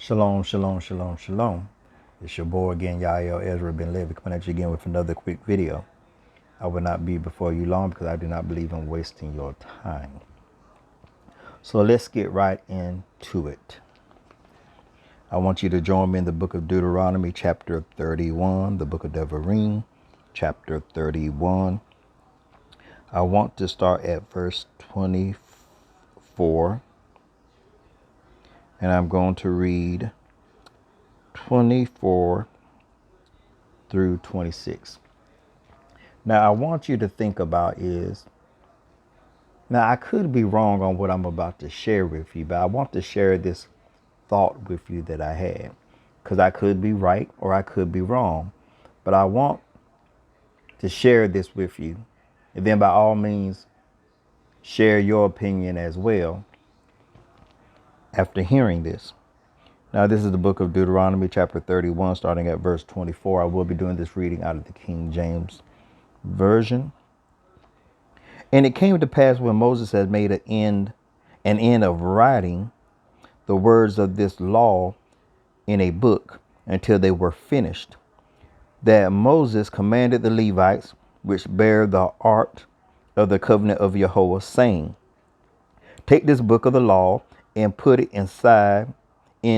Shalom, shalom, shalom, shalom. It's your boy again, Yael Ezra Ben Levi, coming at you again with another quick video. I will not be before you long because I do not believe in wasting your time. So let's get right into it. I want you to join me in the book of Deuteronomy, chapter 31, the book of Devarim, chapter 31. I want to start at verse 24, and I'm going to read 24 through 26. Now, I want you to think about now I could be wrong on what I'm about to share with you, but I want to share this thought with you that I had, because I could be right or I could be wrong, but I want to share this with you. And then by all means, share your opinion as well after hearing this. Now, this is the book of Deuteronomy, chapter 31, starting at verse 24. I will be doing this reading out of the King James Version. And it came to pass when Moses had made an end of writing the words of this law in a book until they were finished, that Moses commanded the Levites, which bear the ark of the covenant of Jehovah, saying, take this book of the law and put it in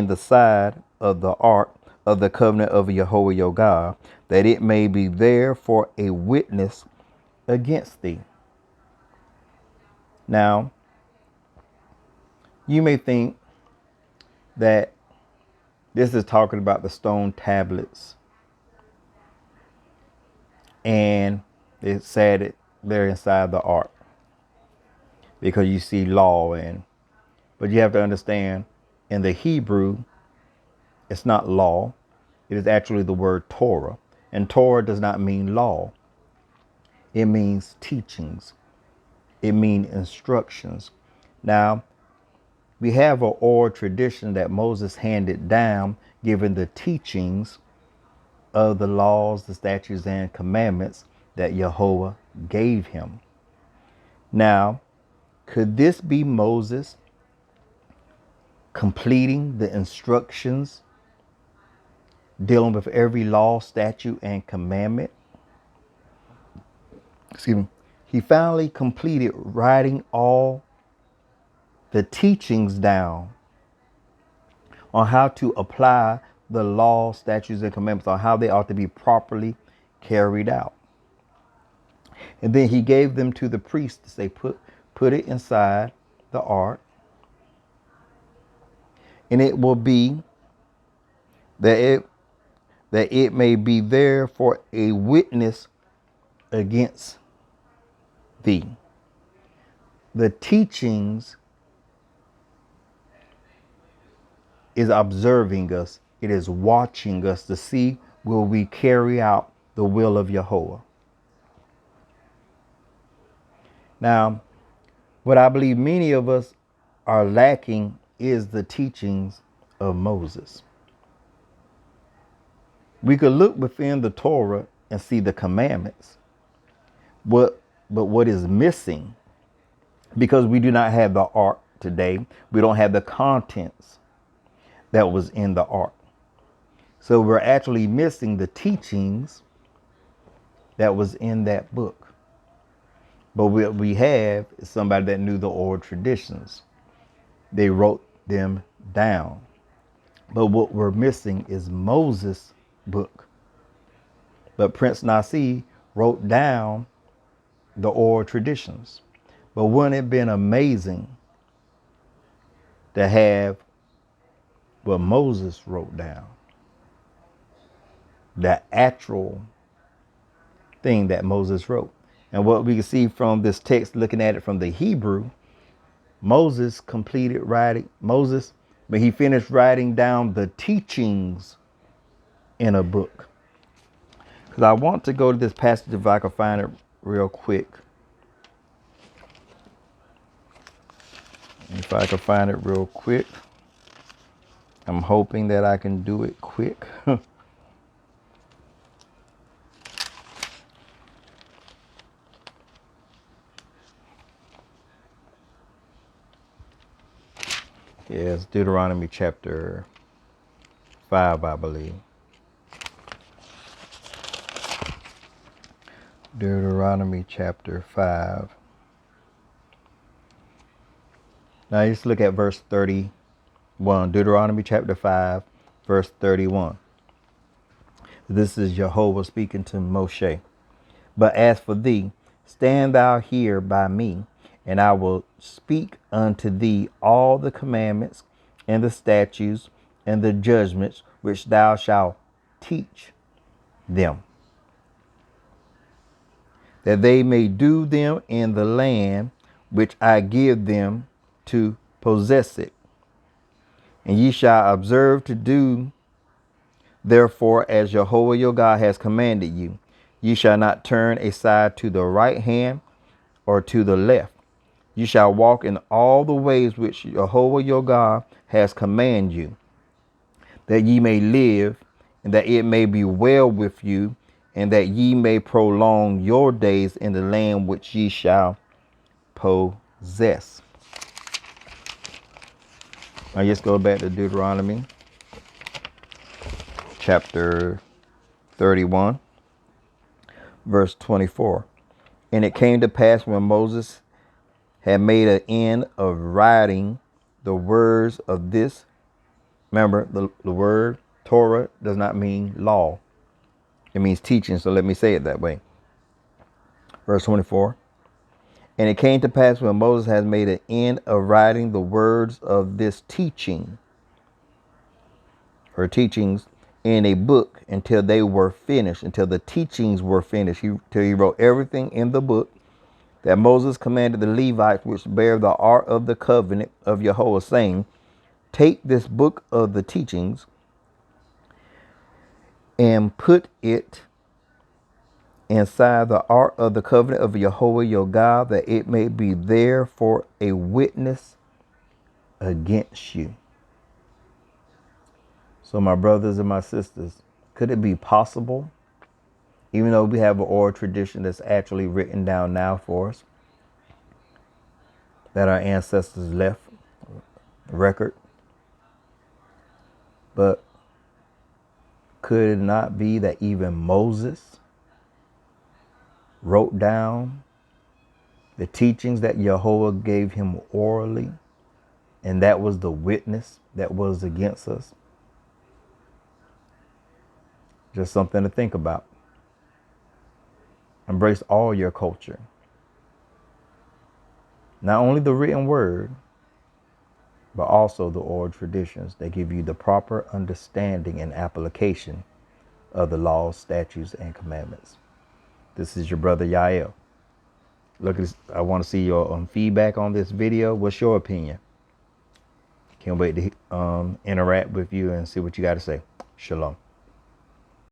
the side of the ark of the covenant of Jehovah your God, that it may be there for a witness against thee. Now, you may think that this is talking about the stone tablets, and it said it there inside the ark because you see law, but you have to understand, in the Hebrew, it's not law. It is actually the word Torah, and Torah does not mean law. It means teachings. It means instructions. Now, we have an oral tradition that Moses handed down, given the teachings of the laws, the statutes, and commandments that Jehovah gave him. Now, could this be Moses completing the instructions dealing with every law, statute, and commandment? Excuse me. He finally completed writing all the teachings down on how to apply the law, statutes, and commandments, on how they ought to be properly carried out. And then he gave them to the priests to say, put it inside the ark, and it will be that it may be there for a witness against thee. The teachings is observing us. It is watching us to see, will we carry out the will of Jehovah? Now, what I believe many of us are lacking is the teachings of Moses. We could look within the Torah and see the commandments. But what is missing, because we do not have the ark today, we don't have the contents that was in the ark. So we're actually missing the teachings that was in that book. But what we have is somebody that knew the oral traditions. They wrote them down. But what we're missing is Moses' book. But Prince Nasi wrote down the oral traditions. But wouldn't it have been amazing to have what Moses wrote down? The actual thing that Moses wrote. And what we can see from this text, looking at it from the Hebrew, Moses completed writing, but he finished writing down the teachings in a book. Because I want to go to this passage if I can find it real quick. If I can find it real quick. I'm hoping that I can do it quick. Yes, Deuteronomy chapter 5, I believe. Deuteronomy chapter 5. Now let's look at verse 31. Deuteronomy chapter 5, verse 31. This is Jehovah speaking to Moshe. But as for thee, stand thou here by me, and I will speak unto thee all the commandments and the statutes and the judgments which thou shalt teach them, that they may do them in the land which I give them to possess it. And ye shall observe to do therefore as Jehovah your God has commanded you. Ye shall not turn aside to the right hand or to the left. You shall walk in all the ways which Jehovah your God has commanded you, that ye may live, and that it may be well with you, and that ye may prolong your days in the land which ye shall possess. Now let's go back to Deuteronomy chapter 31, verse 24. And it came to pass when Moses had made an end of writing the words of this. Remember, the word Torah does not mean law. It means teaching. So let me say it that way. Verse 24. And it came to pass when Moses had made an end of writing the words of this teaching, or teachings, in a book until they were finished, until the teachings were finished. Till he wrote everything in the book, that Moses commanded the Levites which bear the ark of the covenant of Jehovah, saying, take this book of the teachings and put it inside the ark of the covenant of Jehovah your God, that it may be there for a witness against you. So my brothers and my sisters, could it be possible, even though we have an oral tradition that's actually written down now for us, that our ancestors left record, but could it not be that even Moses wrote down the teachings that Jehovah gave him orally, and that was the witness that was against us? Just something to think about. Embrace all your culture. Not only the written word, but also the oral traditions that give you the proper understanding and application of the laws, statutes, and commandments. This is your brother Yael. Look, I want to see your feedback on this video. What's your opinion? Can't wait to interact with you and see what you got to say. Shalom.